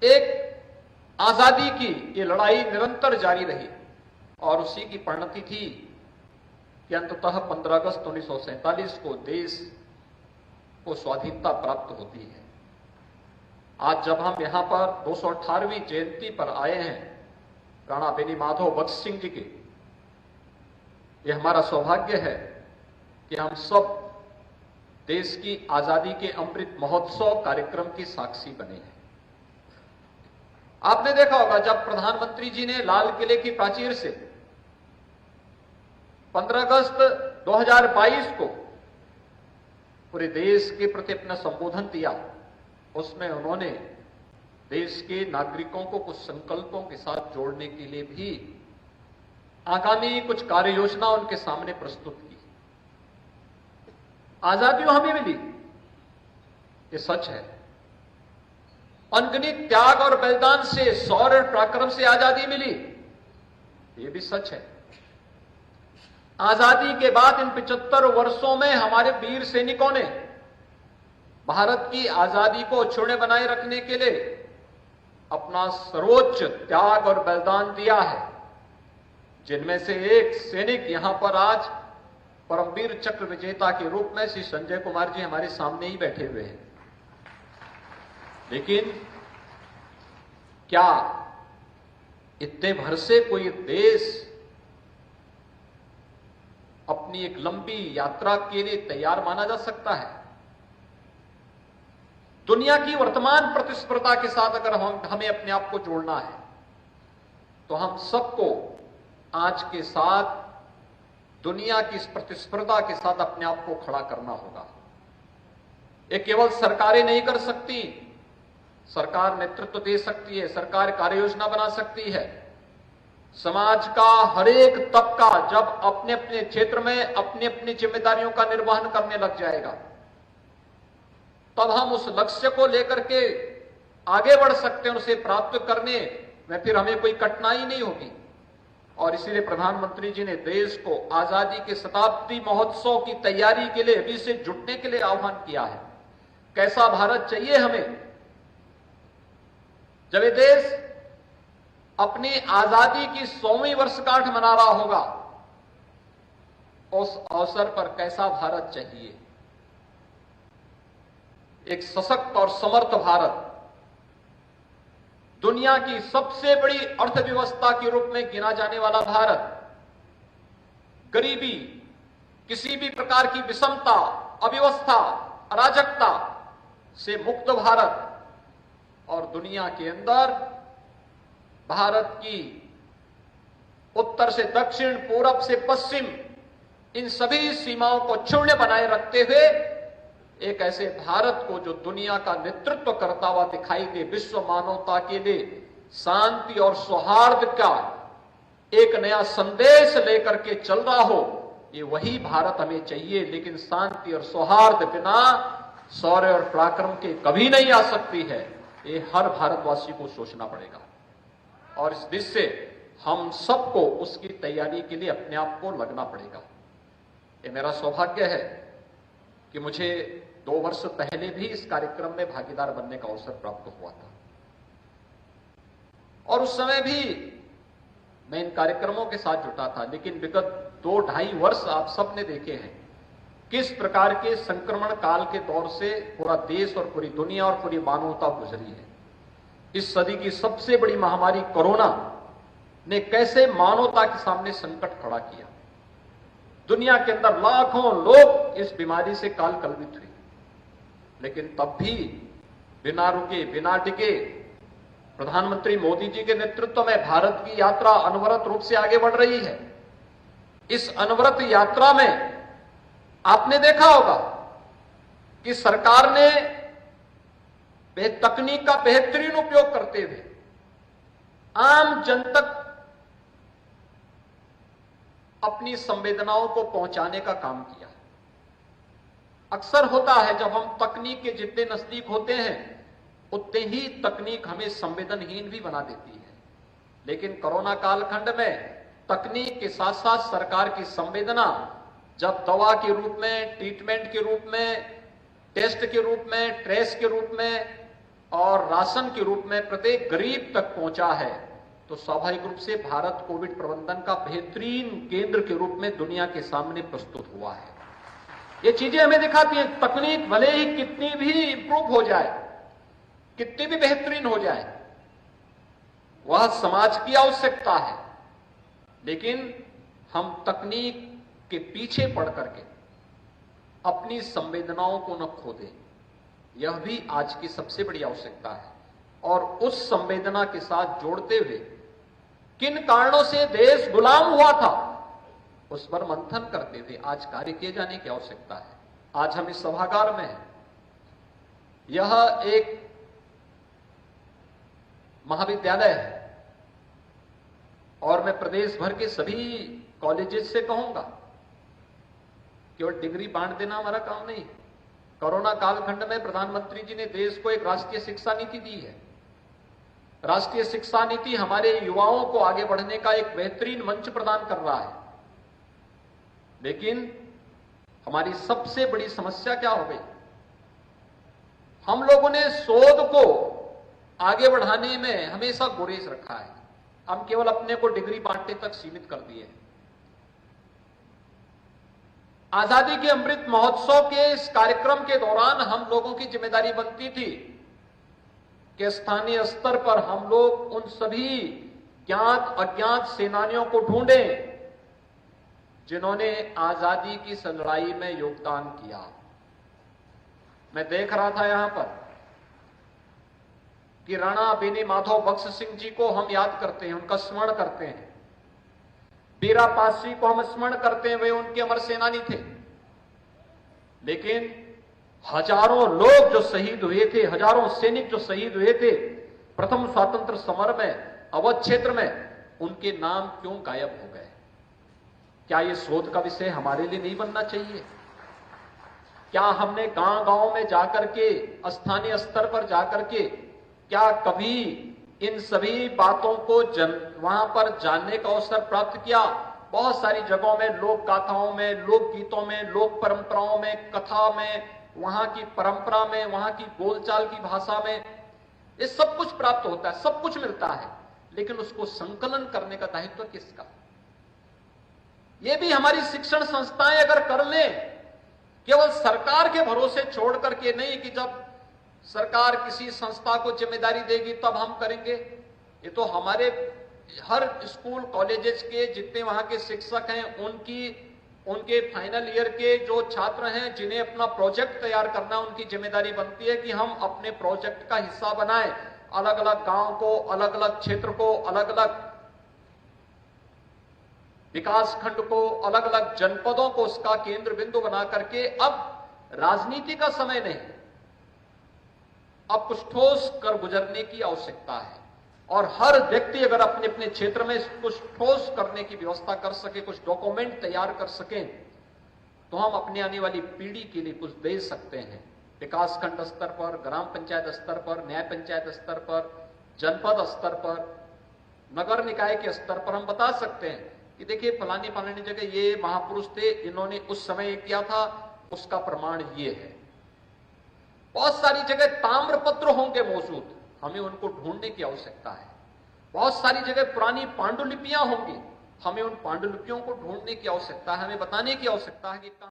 एक आजादी की ये लड़ाई निरंतर जारी रही और उसी की परिणति थी कि अंततः 15 अगस्त 1947 को देश को स्वाधीनता प्राप्त होती है। आज जब हम यहां पर 218वीं जयंती पर आए हैं राणा बेनी माधव भगत सिंह जी के, यह हमारा सौभाग्य है कि हम सब देश की आजादी के अमृत महोत्सव कार्यक्रम की साक्षी बने हैं। आपने देखा होगा जब प्रधानमंत्री जी ने लाल किले की प्राचीर से 15 अगस्त 2022 को पूरे देश के प्रति अपना संबोधन दिया, उसमें उन्होंने देश के नागरिकों को कुछ संकल्पों के साथ जोड़ने के लिए भी आगामी कुछ कार्य योजना उनके सामने प्रस्तुत की। आजादी हमें मिली, ये सच है। अनगिनत त्याग और बलिदान से, शौर्य और पराक्रम से आजादी मिली, ये भी सच है। आजादी के बाद इन 75 वर्षों में हमारे वीर सैनिकों ने भारत की आजादी को अक्षुण्य बनाए रखने के लिए अपना सर्वोच्च त्याग और बलिदान दिया है, जिनमें से एक सैनिक यहां पर आज परमवीर चक्र विजेता के रूप में श्री संजय कुमार जी हमारे सामने ही बैठे हुए हैं। लेकिन क्या इतने भर से कोई देश अपनी एक लंबी यात्रा के लिए तैयार माना जा सकता है? दुनिया की वर्तमान प्रतिस्पर्धा के साथ अगर हमें अपने आप को जोड़ना है तो हम सबको आज के साथ दुनिया की इस प्रतिस्पर्धा के साथ अपने आप को खड़ा करना होगा। ये केवल सरकारें नहीं कर सकती, सरकार नेतृत्व दे सकती है, सरकार कार्य योजना बना सकती है। समाज का हर एक तबका जब अपने अपने क्षेत्र में अपनी अपनी जिम्मेदारियों का निर्वहन करने लग जाएगा, तब हम उस लक्ष्य को लेकर के आगे बढ़ सकते हैं। उसे प्राप्त करने में फिर हमें कोई कठिनाई नहीं होगी। और इसीलिए प्रधानमंत्री जी ने देश को आजादी के शताब्दी महोत्सव की तैयारी के लिए अभी से जुटने के लिए आह्वान किया है। कैसा भारत चाहिए हमें? जब ये देश अपनी आजादी की 100वीं वर्षगांठ मना रहा होगा, उस अवसर पर कैसा भारत चाहिए? एक सशक्त और समर्थ भारत, दुनिया की सबसे बड़ी अर्थव्यवस्था के रूप में गिना जाने वाला भारत, गरीबी, किसी भी प्रकार की विषमता, अव्यवस्था, अराजकता से मुक्त भारत, और दुनिया के अंदर भारत की उत्तर से दक्षिण, पूरब से पश्चिम, इन सभी सीमाओं को अक्षुण्य बनाए रखते हुए एक ऐसे भारत को जो दुनिया का नेतृत्व करता हुआ दिखाई दे, विश्व मानवता के लिए शांति और सौहार्द का एक नया संदेश लेकर के चल रहा हो, ये वही भारत हमें चाहिए। लेकिन शांति और सौहार्द बिना शौर्य और पराक्रम के कभी नहीं आ सकती है। ये हर भारतवासी को सोचना पड़ेगा और इस दिशा से हम सबको उसकी तैयारी के लिए अपने आप को लगना पड़ेगा। ये मेरा सौभाग्य है कि मुझे 2 वर्ष पहले भी इस कार्यक्रम में भागीदार बनने का अवसर प्राप्त हुआ था और उस समय भी मैं इन कार्यक्रमों के साथ जुटा था। लेकिन विगत 2-2.5 वर्ष आप सबने देखे हैं किस प्रकार के संक्रमण काल के दौर से पूरा देश और पूरी दुनिया और पूरी मानवता गुजरी है। इस सदी की सबसे बड़ी महामारी कोरोना ने कैसे मानवता के सामने संकट खड़ा किया। दुनिया के अंदर लाखों लोग इस बीमारी से काल कलवित हुए, लेकिन तब भी बिना रुके, बिना टिके प्रधानमंत्री मोदी जी के नेतृत्व में भारत की यात्रा अनवरत रूप से आगे बढ़ रही है। इस अनवरत यात्रा में आपने देखा होगा कि सरकार ने तकनीक का बेहतरीन उपयोग करते हुए आम जन तक अपनी संवेदनाओं को पहुंचाने का काम किया। अक्सर होता है जब हम तकनीक के जितने नजदीक होते हैं उतने ही तकनीक हमें संवेदनहीन भी बना देती है। लेकिन कोरोना कालखंड में तकनीक के साथ साथ सरकार की संवेदना जब दवा के रूप में, ट्रीटमेंट के रूप में, टेस्ट के रूप में, ट्रेस के रूप में और राशन के रूप में प्रत्येक गरीब तक पहुंचा है, तो स्वाभाविक रूप से भारत कोविड प्रबंधन का बेहतरीन केंद्र के रूप में दुनिया के सामने प्रस्तुत हुआ है। ये चीजें हमें दिखाती हैं, तकनीक भले ही कितनी भी इंप्रूव हो जाए, कितनी भी बेहतरीन हो जाए, वह समाज की आवश्यकता है, लेकिन हम तकनीक के पीछे पड़ करके अपनी संवेदनाओं को न खो दें, यह भी आज की सबसे बड़ी आवश्यकता है। और उस संवेदना के साथ जोड़ते हुए किन कारणों से देश गुलाम हुआ था, उस पर मंथन करते हुए आज कार्य किए जाने की आवश्यकता है। आज हम इस सभागार में हैं, यह एक महाविद्यालय है और मैं प्रदेश भर के सभी कॉलेजेस से कहूंगा, केवल डिग्री बांट देना हमारा काम नहीं। कोरोना कालखंड में प्रधानमंत्री जी ने देश को एक राष्ट्रीय शिक्षा नीति दी है। राष्ट्रीय शिक्षा नीति हमारे युवाओं को आगे बढ़ने का एक बेहतरीन मंच प्रदान कर रहा है, लेकिन हमारी सबसे बड़ी समस्या क्या हो गई? हम लोगों ने शोध को आगे बढ़ाने में हमेशा गुरेज रखा है। हम केवल अपने को डिग्री बांटने तक सीमित कर दिए हैं। आजादी के अमृत महोत्सव के इस कार्यक्रम के दौरान हम लोगों की जिम्मेदारी बनती थी कि स्थानीय स्तर पर हम लोग उन सभी ज्ञात अज्ञात सेनानियों को ढूंढें जिन्होंने आजादी की इस लड़ाई में योगदान किया। मैं देख रहा था यहां पर कि राणा बेनी माधव बख्श सिंह जी को हम याद करते हैं, उनका स्मरण करते हैं। बीरा पासी को हम स्मरण करते हैं, वे उनके अमर सेनानी थे। लेकिन हजारों लोग जो शहीद हुए थे, हजारों सैनिक जो शहीद हुए थे प्रथम स्वतंत्र समर में अवध क्षेत्र में, उनके नाम क्यों गायब हो गए? क्या यह शोध का विषय हमारे लिए नहीं बनना चाहिए? क्या हमने गांव-गांव में जाकर के, स्थानीय स्तर पर जाकर के, क्या कभी इन सभी बातों को वहां पर जानने का अवसर प्राप्त किया? बहुत सारी जगहों में, लोक गाथाओं में, लोकगीतों में, लोक परंपराओं में, कथा में, वहां की परंपरा में, वहां की बोलचाल की भाषा में, ये सब कुछ प्राप्त होता है, सब कुछ मिलता है, लेकिन उसको संकलन करने का दायित्व किसका? ये भी हमारी शिक्षण संस्थाएं अगर कर लें, केवल सरकार के भरोसे छोड़ करके नहीं कि जब सरकार किसी संस्था को जिम्मेदारी देगी तब हम करेंगे। ये तो हमारे हर स्कूल कॉलेजेस के जितने वहां के शिक्षक हैं, उनके फाइनल ईयर के जो छात्र हैं जिन्हें अपना प्रोजेक्ट तैयार करना, उनकी जिम्मेदारी बनती है कि हम अपने प्रोजेक्ट का हिस्सा बनाएं। अलग अलग गांव को, अलग अलग क्षेत्र को, अलग अलग विकास खंड को, अलग अलग जनपदों को उसका केंद्र बिंदु बना करके, अब राजनीति का समय नहीं, अब कुछ ठोस कर गुजरने की आवश्यकता है। और हर व्यक्ति अगर अपने अपने क्षेत्र में कुछ ठोस करने की व्यवस्था कर सके, कुछ डॉक्यूमेंट तैयार कर सकें, तो हम अपने आने वाली पीढ़ी के लिए कुछ दे सकते हैं। विकास खंड स्तर पर, ग्राम पंचायत स्तर पर, न्याय पंचायत स्तर पर, जनपद स्तर पर, नगर निकाय के स्तर पर हम बता सकते हैं कि देखिए फलानी फलानी जगह ये महापुरुष थे, इन्होंने उस समय ये किया था, उसका प्रमाण ये है। बहुत सारी जगह ताम्रपत्र होंगे मौजूद, हमें उनको ढूंढने की आवश्यकता है। बहुत सारी जगह पुरानी पांडुलिपियां होंगी, हमें उन पांडुलिपियों को ढूंढने की आवश्यकता है, हमें बताने की आवश्यकता है कि